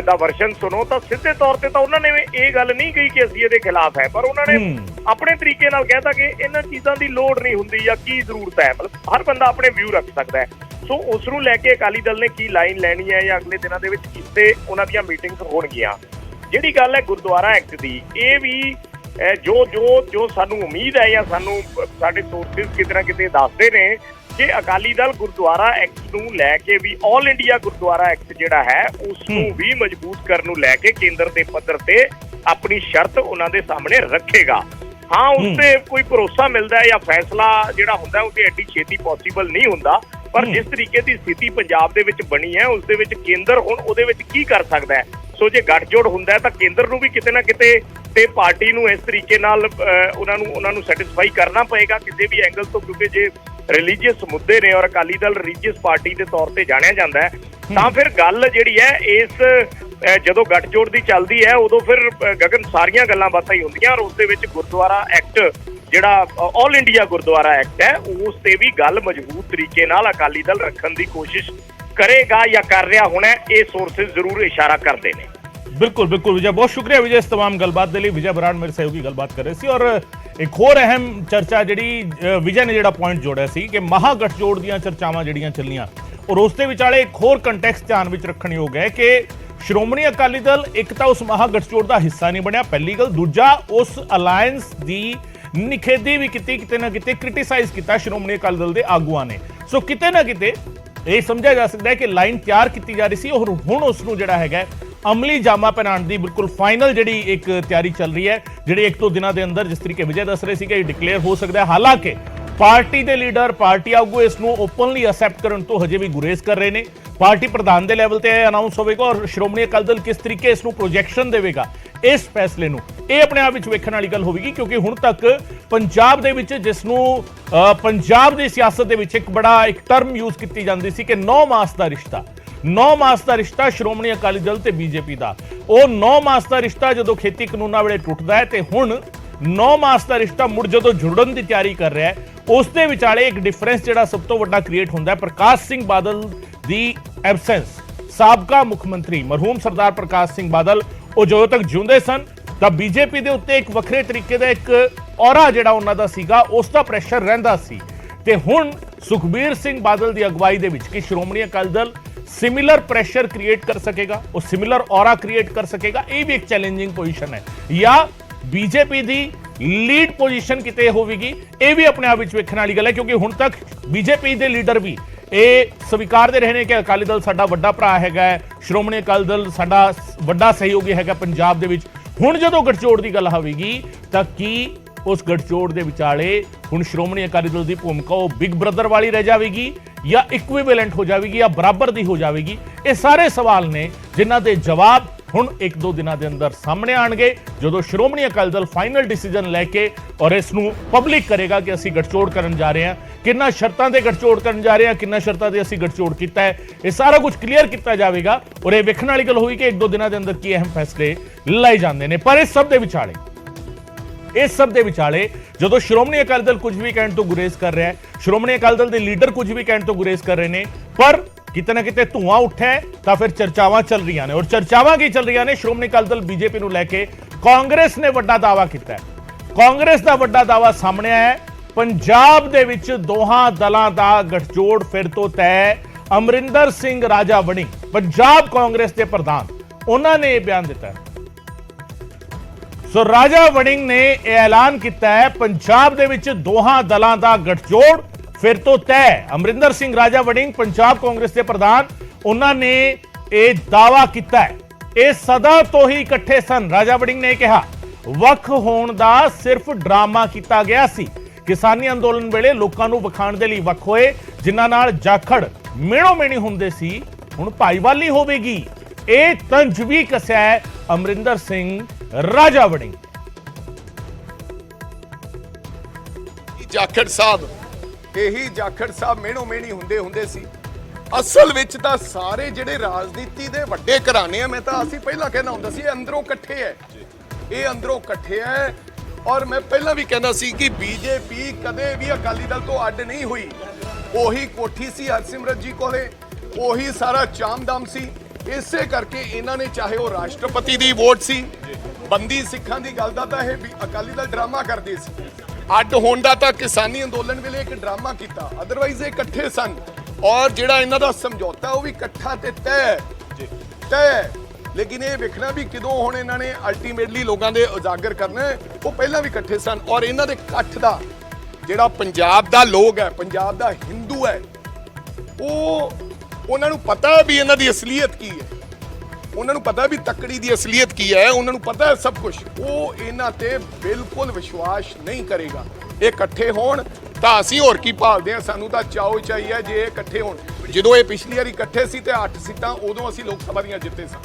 ਦਾ ਵਰਸ਼ਨ ਸੁਣੋ ਤਾਂ ਸਿੱਧੇ ਤੌਰ ਤੇ ਤਾਂ ਉਹਨਾਂ ਨੇ ਇਹ ਗੱਲ ਨਹੀਂ ਕਹੀ ਕਿ ਅਸੀਂ ਇਹਦੇ ਖਿਲਾਫ ਹੈ, ਪਰ ਉਹਨਾਂ ਨੇ ਆਪਣੇ ਤਰੀਕੇ ਨਾਲ ਕਹਿਤਾ ਕਿ ਇਹਨਾਂ ਚੀਜ਼ਾਂ ਦੀ ਲੋੜ ਨਹੀਂ ਹੁੰਦੀ ਜਾਂ ਕੀ ਜ਼ਰੂਰਤ ਹੈ। ਮਤਲਬ ਹਰ ਬੰਦਾ ਆਪਣੇ ਵਿਊ ਰੱਖ ਸਕਦਾ ਹੈ। ਸੋ ਉਸ ਨੂੰ ਲੈ ਕੇ ਅਕਾਲੀ ਦਲ ਨੇ ਕੀ ਲਾਈਨ ਲੈਣੀ ਹੈ ਜਾਂ ਅਗਲੇ ਦਿਨਾਂ ਦੇ ਵਿੱਚ ਕਿਤੇ ਉਹਨਾਂ ਦੀਆਂ ਮੀਟਿੰਗਸ ਹੋਣਗੀਆਂ। ਜਿਹੜੀ ਗੱਲ ਹੈ ਗੁਰਦੁਆਰਾ ਐਕਟ ਦੀ, ਇਹ ਵੀ ਜੋ ਸਾਨੂੰ ਉਮੀਦ ਹੈ ਜਾਂ ਸਾਨੂੰ ਸਾਡੇ ਸੋਰਸਿਸ ਕਿਤੇ ਨਾ ਕਿਤੇ ਦੱਸਦੇ ਨੇ ਕਿ ਅਕਾਲੀ ਦਲ ਗੁਰਦੁਆਰਾ ਐਕਟ ਨੂੰ ਲੈ ਕੇ ਵੀ, ਆਲ ਇੰਡੀਆ ਗੁਰਦੁਆਰਾ ਐਕਟ ਜਿਹੜਾ ਹੈ ਉਸ ਨੂੰ ਵੀ ਮਜ਼ਬੂਤ ਕਰਨ ਨੂੰ ਲੈ ਕੇ ਕੇਂਦਰ ਦੇ ਪੱਧਰ ਤੇ ਆਪਣੀ ਸ਼ਰਤ ਉਹਨਾਂ ਦੇ ਸਾਹਮਣੇ ਰੱਖੇਗਾ। ਹਾਂ, ਉਸ ਤੇ ਕੋਈ ਭਰੋਸਾ ਮਿਲਦਾ ਹੈ ਜਾਂ ਫੈਸਲਾ ਜਿਹੜਾ ਹੁੰਦਾ ਉਹ ਤੇ ਐਡੀ ਛੇਤੀ ਪੋਸੀਬਲ ਨਹੀਂ ਹੁੰਦਾ, ਪਰ ਜਿਸ ਤਰੀਕੇ ਦੀ ਸਥਿਤੀ ਪੰਜਾਬ ਦੇ ਵਿੱਚ ਬਣੀ ਹੈ ਉਸ ਦੇ ਵਿੱਚ ਕੇਂਦਰ ਹੁਣ ਉਹਦੇ ਵਿੱਚ ਕੀ ਕਰ ਸਕਦਾ ਹੈ। ਸੋ ਜੇ ਗੱਠਜੋੜ ਹੁੰਦਾ ਹੈ ਤਾਂ ਕੇਂਦਰ ਨੂੰ ਵੀ ਕਿਤੇ ਨਾ ਕਿਤੇ ਤੇ ਪਾਰਟੀ ਨੂੰ ਇਸ ਤਰੀਕੇ ਨਾਲ ਉਹਨਾਂ ਨੂੰ ਸੈਟੀਸਫਾਈ ਕਰਨਾ ਪਏਗਾ ਕਿਸੇ ਵੀ ਐਂਗਲ ਤੋਂ, ਕਿਉਂਕਿ ਜੇ ਰਿਲੀਜੀਅਸ ਮੁੱਦੇ ਨੇ ਔਰ ਅਕਾਲੀ ਦਲ ਰਿਲੀਜੀਅਸ ਪਾਰਟੀ ਦੇ ਤੌਰ ਤੇ ਜਾਣਿਆ ਜਾਂਦਾ ਹੈ ਤਾਂ ਫਿਰ ਗੱਲ ਜਿਹੜੀ ਹੈ ਇਸ ਜਦੋਂ ਗੱਠਜੋੜ ਦੀ ਚੱਲਦੀ ਹੈ ਉਦੋਂ ਫਿਰ ਗਗਨ ਸਾਰੀਆਂ ਗੱਲਾਂ ਬਾਤਾਂ ਹੀ ਹੁੰਦੀਆਂ ਔਰ ਉਸ ਦੇ ਵਿੱਚ ਗੁਰਦੁਆਰਾ ਐਕਟ ਜਿਹੜਾ ਆਲ ਇੰਡੀਆ ਗੁਰਦੁਆਰਾ ਐਕਟ ਹੈ ਉਸ ਤੇ ਵੀ ਗੱਲ ਮਜ਼ਬੂਤ ਤਰੀਕੇ ਨਾਲ ਅਕਾਲੀ ਦਲ ਰੱਖਣ ਦੀ ਕੋਸ਼ਿਸ਼ ਕਰੇਗਾ ਜਾਂ ਕਰ ਰਿਹਾ ਹੋਣਾ, ਇਹ ਸੋਰਸਿਸ ਜ਼ਰੂਰ ਇਸ਼ਾਰਾ ਕਰਦੇ ਨੇ। बिल्कुल बिल्कुल विजय, बहुत शुक्रिया विजय इस तमाम गलबात के लिए। विजय बराड़ मेरे सहयोगी गलबात कर रहे थे और एक होर अहम चर्चा जी विजय ने जो पॉइंट जोड़िया सी कि महागठजोड़ ਦੀਆਂ ਚਰਚਾਵਾਂ ਜਿਹੜੀਆਂ ਚੱਲੀਆਂ और ਉਸ ਦੇ ਵਿਚਾਲੇ ਇੱਕ ਹੋਰ ਕੰਟੈਕਸਟ ਧਿਆਨ ਵਿੱਚ ਰੱਖਣ ਯੋਗ ਹੈ ਕਿ ਸ਼੍ਰੋਮਣੀ ਅਕਾਲੀ ਦਲ ਇੱਕ ਤਾਂ ਉਸ ਮਹਾਗਠਜੋੜ ਦਾ ਹਿੱਸਾ ਨਹੀਂ ਬਣਿਆ, ਪਹਿਲੀ ਗੱਲ। ਦੂਜਾ, ਉਸ ਅਲਾਇੰਸ ਦੀ ਨਿਖੇਧੀ ਵੀ ਕੀਤੀ, ਕਿਤੇ ਨਾ ਕਿਤੇ ਕ੍ਰਿਟਿਸਾਈਜ਼ ਕੀਤਾ ਸ਼੍ਰੋਮਣੀ ਅਕਾਲੀ ਦਲ ਦੇ ਆਗੂਆਂ ਨੇ। ਸੋ ਕਿਤੇ ਨਾ ਕਿਤੇ ਇਹ ਸਮਝਿਆ ਜਾ ਸਕਦਾ ਹੈ ਕਿ ਲਾਈਨ ਤਿਆਰ ਕੀਤੀ ਜਾ ਰਹੀ ਸੀ ਔਰ ਹੁਣ ਉਸ ਨੂੰ ਜਿਹੜਾ ਹੈਗਾ ਅਮਲੀ ਜਾਮਾ ਪਹਿਨਾਉਣ ਦੀ ਬਿਲਕੁਲ ਫਾਈਨਲ ਜਿਹੜੀ ਇੱਕ ਤਿਆਰੀ ਚੱਲ ਰਹੀ ਹੈ, ਜਿਹੜੀ ਇੱਕ ਦੋ ਦਿਨਾਂ ਦੇ ਅੰਦਰ ਜਿਸ ਤਰੀਕੇ ਵਿਜੇ ਦੱਸ ਰਹੇ ਸੀ ਕਿ ਇਹ ਡਿਕਲੇਅਰ ਹੋ ਸਕਦਾ ਹੈ। ਹਾਲਾਂਕਿ ਪਾਰਟੀ ਦੇ ਲੀਡਰ, ਪਾਰਟੀ ਆਗੂ ਇਸ ਨੂੰ ਓਪਨਲੀ ਅਸੈਪਟ ਕਰਨ ਤੋਂ ਹਜੇ ਵੀ ਗੁਰੇਜ਼ ਕਰ ਰਹੇ ਨੇ। ਪਾਰਟੀ ਪ੍ਰਧਾਨ ਦੇ ਲੈਵਲ ਤੇ ਇਹ ਅਨਾਉਂਸ ਹੋਵੇਗਾ ਔਰ ਸ਼੍ਰੋਮਣੀ ਅਕਾਲੀ ਦਲ ਕਿਸ ਤਰੀਕੇ ਇਸ ਨੂੰ ਪ੍ਰੋਜੈਕਸ਼ਨ ਦੇਵੇਗਾ ਇਸ ਫੈਸਲੇ ਨੂੰ, ਇਹ ਆਪਣੇ ਆਪ ਵਿੱਚ ਵੇਖਣ ਵਾਲੀ ਗੱਲ ਹੋਵੇਗੀ। ਕਿਉਂਕਿ ਹੁਣ ਤੱਕ ਪੰਜਾਬ ਦੇ ਵਿੱਚ ਜਿਸ ਨੂੰ ਪੰਜਾਬ ਦੀ ਸਿਆਸਤ ਦੇ ਵਿੱਚ ਇੱਕ ਬੜਾ ਇੱਕ ਟਰਮ ਯੂਜ਼ ਕੀਤੀ ਜਾਂਦੀ ਸੀ ਕਿ 9 ਮਾਸ ਦਾ ਰਿਸ਼ਤਾ, 9 ਮਾਸ ਦਾ ਰਿਸ਼ਤਾ ਸ਼੍ਰੋਮਣੀ ਅਕਾਲੀ ਦਲ ਤੇ ਬੀਜੇਪੀ ਦਾ, ਉਹ 9 ਮਾਸ ਦਾ ਰਿਸ਼ਤਾ ਜਦੋਂ ਖੇਤੀ ਕਾਨੂੰਨਾਂ ਵੇਲੇ ਟੁੱਟਦਾ ਹੈ ਤੇ ਹੁਣ 9 ਮਾਸ ਦਾ ਰਿਸ਼ਤਾ ਮੁੜ ਜਦੋਂ ਜੁੜਨ ਦੀ ਤਿਆਰੀ ਕਰ ਰਿਹਾ ਹੈ, ਉਸ ਦੇ ਵਿਚਾਲੇ ਇੱਕ ਡਿਫਰੈਂਸ ਜਿਹੜਾ ਸਭ ਤੋਂ ਵੱਡਾ ਕ੍ਰੀਏਟ ਹੁੰਦਾ ਹੈ। ਪ੍ਰਕਾਸ਼ ਸਿੰਘ ਬਾਦਲ ਦੀ ਐਬਸੈਂਸ, ਸਾਬਕਾ ਮੁੱਖ ਮੰਤਰੀ ਮਰਹੂਮ ਸਰਦਾਰ ਪ੍ਰਕਾਸ਼ ਸਿੰਘ ਬਾਦਲ, ਉਹ ਜਦੋਂ ਤੱਕ ਜਿਉਂਦੇ ਸਨ ਤਾਂ ਬੀਜੇਪੀ ਦੇ ਉੱਤੇ ਇੱਕ ਵੱਖਰੇ ਤਰੀਕੇ ਦਾ ਇੱਕ ਔਰਾ ਜਿਹੜਾ ਉਹਨਾਂ ਦਾ ਸੀਗਾ, ਉਸ ਦਾ ਪ੍ਰੈਸ਼ਰ ਰਹਿੰਦਾ ਸੀ। ਤੇ ਹੁਣ ਸੁਖਬੀਰ ਸਿੰਘ ਬਾਦਲ ਦੀ ਅਗਵਾਈ ਦੇ ਵਿੱਚ ਕਿ Shiromani Akali Dal similar pressure create ਕਰ ਸਕੇਗਾ, ਉਹ ਸਿਮਿਲਰ ਔਰਾ ਕ੍ਰੀਏਟ ਕਰ ਸਕੇਗਾ, ਇਹ ਵੀ ਇੱਕ ਚੈਲੰਜਿੰਗ ਪੋਜੀਸ਼ਨ ਹੈ। ਜਾਂ ਬੀਜੇਪੀ ਦੀ ਲੀਡ ਪੋਜੀਸ਼ਨ ਕਿਤੇ ਹੋਵੇਗੀ, ਇਹ ਵੀ ਆਪਣੇ ਆਪ ਵਿੱਚ ਵੇਖਣ ਵਾਲੀ ਗੱਲ ਹੈ। ਕਿਉਂਕਿ ਹੁਣ ਤੱਕ ਬੀਜੇਪੀ ਦੇ ਲੀਡਰ ਵੀ ਇਹ ਸਵੀਕਾਰਦੇ ਰਹੇ ਨੇ ਕਿ ਅਕਾਲੀ ਦਲ ਸਾਡਾ ਵੱਡਾ ਭਰਾ ਹੈਗਾ, ਸ਼੍ਰੋਮਣੀ ਅਕਾਲੀ ਦਲ ਸਾਡਾ ਵੱਡਾ ਸਹਿਯੋਗੀ ਹੈਗਾ ਪੰਜਾਬ ਦੇ ਵਿੱਚ। ਹੁਣ ਜਦੋਂ ਗੱਠਜੋੜ ਦੀ ਗੱਲ ਹੋਵੇਗੀ ਤਾਂ ਕੀ ਉਸ ਗੱਠਜੋੜ ਦੇ ਵਿਚਾਲੇ ਹੁਣ ਸ਼੍ਰੋਮਣੀ ਅਕਾਲੀ ਦਲ ਦੀ ਭੂਮਿਕਾ ਉਹ ਬਿਗ ਬ੍ਰਦਰ ਵਾਲੀ ਰਹਿ ਜਾਵੇਗੀ ਜਾਂ ਇਕੁਇਵਲੈਂਟ ਹੋ ਜਾਵੇਗੀ ਜਾਂ ਬਰਾਬਰ ਦੀ ਹੋ ਜਾਵੇਗੀ? ਇਹ ਸਾਰੇ ਸਵਾਲ ਨੇ ਜਿਨ੍ਹਾਂ ਦੇ ਜਵਾਬ ਹੁਣ ਇੱਕ ਦੋ ਦਿਨਾਂ ਦੇ ਅੰਦਰ ਸਾਹਮਣੇ ਆਣਗੇ ਜਦੋਂ ਸ਼੍ਰੋਮਣੀ ਅਕਾਲੀ ਦਲ ਫਾਈਨਲ ਡਿਸੀਜਨ ਲੈ ਕੇ ਔਰ ਇਸ ਨੂੰ ਪਬਲਿਕ ਕਰੇਗਾ ਕਿ ਅਸੀਂ ਗੱਠਜੋੜ ਕਰਨ ਜਾ ਰਹੇ ਹਾਂ, ਕਿੰਨਾ ਸ਼ਰਤਾਂ ਦੇ ਗੱਠਜੋੜ ਕਰਨ ਜਾ ਰਹੇ ਹਾਂ, ਕਿੰਨਾ ਸ਼ਰਤਾਂ ਦੇ ਅਸੀਂ ਗੱਠਜੋੜ ਕੀਤਾ ਹੈ, ਇਹ ਸਾਰਾ ਕੁਝ ਕਲੀਅਰ ਕੀਤਾ ਜਾਵੇਗਾ ਔਰ ਇਹ ਵੇਖਣ ਵਾਲੀ ਗੱਲ ਹੋਈ ਕਿ ਇੱਕ ਦੋ ਦਿਨਾਂ ਦੇ ਅੰਦਰ ਕੀ ਅਹਿਮ ਫੈਸਲੇ ਲਏ ਜਾਂਦੇ ਨੇ। ਪਰ ਇਸ ਸਭ ਦੇ ਵਿਚਾਲੇ ਜਦੋਂ ਸ਼੍ਰੋਮਣੀ ਅਕਾਲੀ ਦਲ ਕੁਝ ਵੀ ਕਹਿਣ ਤੋਂ ਗੁਰੇਜ਼ ਕਰ ਰਿਹਾ ਹੈ, ਸ਼੍ਰੋਮਣੀ ਅਕਾਲੀ ਦਲ ਦੇ ਲੀਡਰ ਕੁਝ ਵੀ ਕਹਿਣ ਤੋਂ ਗੁਰੇਜ਼ ਕਰ ਰਹੇ ਨੇ, ਪਰ ਕਿਤੇ ਨਾ ਕਿਤੇ ਧੂਆਂ ਉੱਠਿਆ ਤਾਂ ਫਿਰ ਚਰਚਾਵਾਂ ਚੱਲ ਰਹੀਆਂ ਨੇ। ਔਰ ਚਰਚਾਵਾਂ ਕੀ ਚੱਲ ਰਹੀਆਂ ਨੇ? ਸ਼੍ਰੋਮਣੀ ਅਕਾਲੀ ਦਲ ਬੀਜੇਪੀ ਨੂੰ ਲੈ ਕੇ ਕਾਂਗਰਸ ਨੇ ਵੱਡਾ ਦਾਅਵਾ ਕੀਤਾ ਹੈ। ਕਾਂਗਰਸ ਦਾ ਵੱਡਾ ਦਾਅਵਾ ਸਾਹਮਣੇ ਆਇਆ ਹੈ, ਪੰਜਾਬ ਦੇ ਵਿੱਚ ਦੋਹਾਂ ਦਲਾਂ ਦਾ ਗੱਠਜੋੜ ਫਿਰ ਤੋਂ ਤੈਅ। ਅਮਰਿੰਦਰ ਸਿੰਘ ਰਾਜਾ ਵੜਿੰਗ, ਪੰਜਾਬ ਕਾਂਗਰਸ ਦੇ ਪ੍ਰਧਾਨ, ਉਹਨਾਂ ਨੇ ਇਹ ਬਿਆਨ ਦਿੱਤਾ ਹੈ। ਸੋ ਰਾਜਾ ਵੜਿੰਗ ਨੇ ਇਹ ਐਲਾਨ ਕੀਤਾ ਹੈ ਪੰਜਾਬ ਦੇ ਵਿੱਚ ਦੋਹਾਂ ਦਲਾਂ ਦਾ ਗੱਠਜੋੜ ਫਿਰ ਤੋਂ ਤੈਅ। ਅਮਰਿੰਦਰ ਸਿੰਘ ਰਾਜਾ ਵੜਿੰਗ ਪੰਜਾਬ ਕਾਂਗਰਸ ਦੇ ਪ੍ਰਧਾਨ, ਉਹਨਾਂ ਨੇ ਇਹ ਦਾਅਵਾ ਕੀਤਾ ਹੈ। ਇਹ ਸਦਾ ਤੋਂ ਹੀ ਇਕੱਠੇ ਸਨ। ਰਾਜਾ ਵੜਿੰਗ ਨੇ ਕਿਹਾ ਵੱਖ ਹੋਣ ਦਾ ਸਿਰਫ ਡਰਾਮਾ ਕੀਤਾ ਗਿਆ ਸੀ। ਕਿਸਾਨੀ ਅੰਦੋਲਨ ਵੇਲੇ ਲੋਕਾਂ ਨੂੰ ਵਿਖਾਉਣ ਦੇ ਲਈ ਵੱਖ ਹੋਏ, ਜਿਨ੍ਹਾਂ ਨਾਲ ਜਾਖੜ ਮੇਣੋ ਮੇਣੀ ਹੁੰਦੇ ਸੀ, ਹੁਣ ਭਾਈਵਾਲੀ ਹੋਵੇਗੀ। ਇਹ ਤੰਜ ਵੀ ਕੱਸਿਆ ਹੈ ਅਮਰਿੰਦਰ ਸਿੰਘ ਰਾਜਾ ਵੜਿੰਗ। ਜਾਖੜ ਸਾਹਿਬ, ਇਹੀ ਜਾਖੜ ਸਾਹਿਬ ਮੇਣੋ ਮੇਣੀ ਹੁੰਦੇ ਸੀ। ਅਸਲ ਵਿੱਚ ਤਾਂ ਸਾਰੇ ਜਿਹੜੇ ਰਾਜਨੀਤੀ ਦੇ ਵੱਡੇ ਘਰਾਣੇ ਆ, ਮੈਂ ਤਾਂ ਅਸੀਂ ਪਹਿਲਾਂ ਕਹਿੰਦਾ ਹੁੰਦਾ ਸੀ ਇਹ ਅੰਦਰੋਂ ਇਕੱਠੇ ਹੈ, ਇਹ ਅੰਦਰੋਂ ਇਕੱਠੇ ਹੈ। ਔਰ ਮੈਂ ਪਹਿਲਾਂ ਵੀ ਕਹਿੰਦਾ ਸੀ ਕਿ ਬੀਜੇਪੀ ਕਦੇ ਵੀ ਅਕਾਲੀ ਦਲ ਤੋਂ ਅੱਡ ਨਹੀਂ ਹੋਈ। ਉਹੀ ਕੋਠੀ ਸੀ ਹਰਸਿਮਰਤ ਜੀ ਕੋਲੇ, ਉਹੀ ਸਾਰਾ ਚਾਮਦਾਮ ਸੀ। ਇਸੇ ਕਰਕੇ ਇਹਨਾਂ ਨੇ, ਚਾਹੇ ਉਹ ਰਾਸ਼ਟਰਪਤੀ ਦੀ ਵੋਟ ਸੀ, ਬੰਦੀ ਸਿੱਖਾਂ ਦੀ ਗੱਲ ਦਾ ਤਾਂ ਇਹ ਅਕਾਲੀ ਦਲ ਡਰਾਮਾ ਕਰਦੇ ਸੀ, ਅੱਡ ਹੋਣ ਦਾ ਤਾਂ ਕਿਸਾਨੀ ਅੰਦੋਲਨ ਵੇਲੇ ਇੱਕ ਡਰਾਮਾ ਕੀਤਾ। ਅਦਰਵਾਈਜ਼ ਇਹ ਇਕੱਠੇ ਸਨ ਔਰ ਜਿਹੜਾ ਇਹਨਾਂ ਦਾ ਸਮਝੌਤਾ ਉਹ ਵੀ ਇਕੱਠਾ ਤੇ ਤੈਅ। ਲੇਕਿਨ ਇਹ ਵੇਖਣਾ ਵੀ ਕਿਦੋਂ ਹੁਣ ਇਹਨਾਂ ਨੇ ਅਲਟੀਮੇਟਲੀ ਲੋਕਾਂ ਦੇ ਉਜਾਗਰ ਕਰਨਾ ਹੈ। ਉਹ ਪਹਿਲਾਂ ਵੀ ਇਕੱਠੇ ਸਨ ਔਰ ਇਹਨਾਂ ਦੇ ਇਕੱਠ ਦਾ ਜਿਹੜਾ ਪੰਜਾਬ ਦਾ ਲੋਕ ਹੈ, ਪੰਜਾਬ ਦਾ ਹਿੰਦੂ ਹੈ, ਉਹਨਾਂ ਨੂੰ ਪਤਾ ਹੈ ਵੀ ਇਹਨਾਂ ਦੀ ਅਸਲੀਅਤ ਕੀ ਹੈ, ਉਹਨਾਂ ਨੂੰ ਪਤਾ ਵੀ ਤੱਕੜੀ ਦੀ ਅਸਲੀਅਤ ਕੀ ਹੈ, ਉਹਨਾਂ ਨੂੰ ਪਤਾ ਹੈ ਸਭ ਕੁਝ। ਉਹ ਇਹਨਾਂ ਤੇ ਬਿਲਕੁਲ ਵਿਸ਼ਵਾਸ ਨਹੀਂ ਕਰੇਗਾ। ਇਹ ਇਕੱਠੇ ਹੋਣ ਤਾਂ ਅਸੀਂ ਹੋਰ ਕੀ ਭਾਲਦੇ ਆ? ਸਾਨੂੰ ਤਾਂ ਚਾਓ ਚਾਹੀਏ ਜੇ ਇਹ ਇਕੱਠੇ ਹੋਣ। ਜਦੋਂ ਇਹ ਪਿਛਲੀ ਵਾਰੀ ਇਕੱਠੇ ਸੀ ਤੇ 8 ਸੀਟਾਂ ਉਦੋਂ ਅਸੀਂ ਲੋਕ ਸਭਾ ਦੀਆਂ ਜਿੱਤੇ ਸਾਂ।